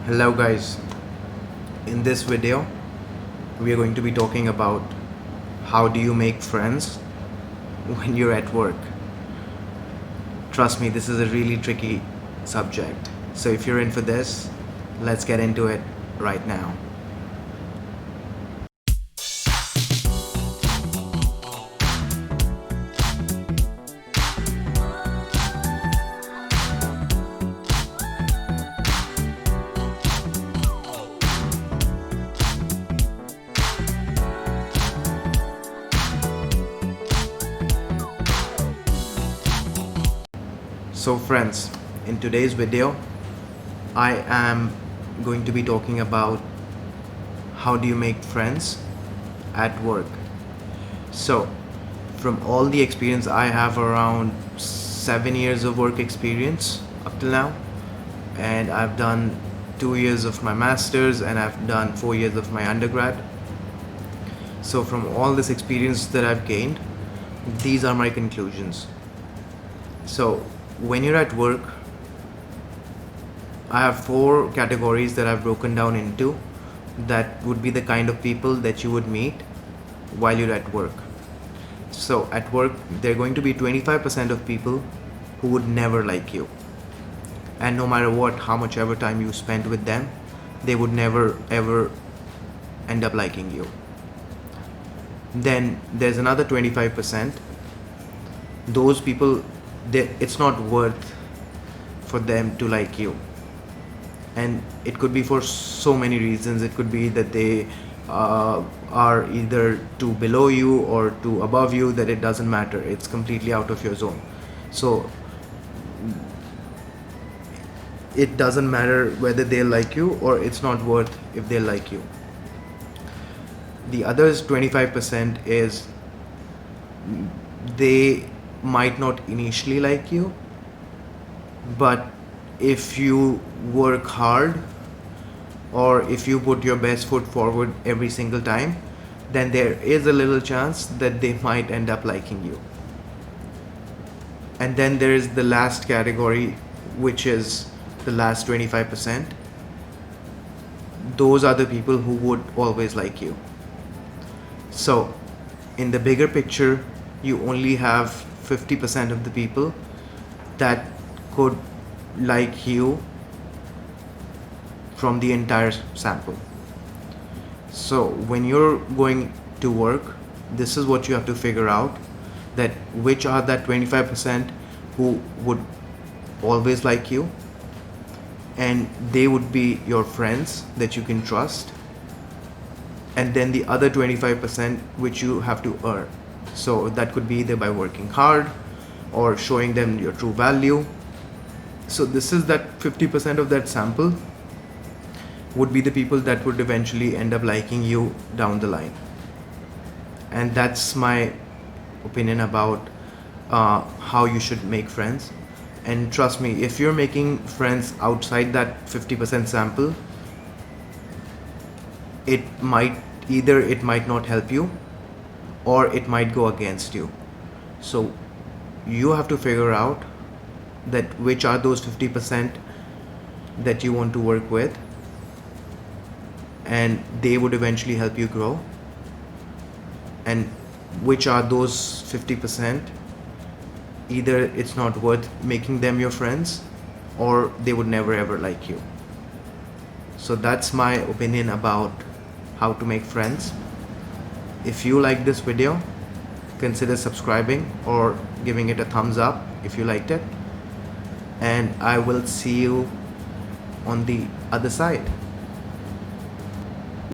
Hello guys, in this video we are going to be talking about how do you make friends when you're at work. Trust me, this is a really tricky subject. So if you're in for this, let's get into it right now. So friends, in today's video, I am going to be talking about how do you make friends at work. So from all the experience I have, around 7 years of work experience up till now, and I've done 2 years of my master's and I've done 4 years of my undergrad. So from all this experience that I've gained, these are my conclusions. So when you're at work, I have 4 categories that I've broken down into that would be the kind of people that you would meet while you're at work. So at work, there are going to be 25% of people who would never like you. And no matter what, how much ever time you spend with them, they would never ever end up liking you. Then there's another 25%. Those people, it's not worth for them to like you, and it could be for so many reasons. It could be that they are either too below you or too above you, that it doesn't matter, it's completely out of your zone. So it doesn't matter whether they like you, or it's not worth if they like you. The others 25% is they might not initially like you, but if you work hard or if you put your best foot forward every single time, then there is a little chance that they might end up liking you. And then there is the last category, which is the last 25%. Those are the people who would always like you. So in the bigger picture, you only have 50% of the people that could like you from the entire sample. So when you're going to work, this is what you have to figure out, that which are that 25% who would always like you, and they would be your friends that you can trust, and then the other 25% which you have to earn. So that could be either by working hard or showing them your true value. So this is that 50% of that sample would be the people that would eventually end up liking you down the line. And that's my opinion about how you should make friends. And trust me, if you're making friends outside that 50% sample, it might not help you, or it might go against you. So you have to figure out that which are those 50% that you want to work with, and they would eventually help you grow, and which are those 50% either it's not worth making them your friends, or they would never ever like you. So that's my opinion about how to make friends. If you like this video, consider subscribing or giving it a thumbs up if you liked it, and I will see you on the other side.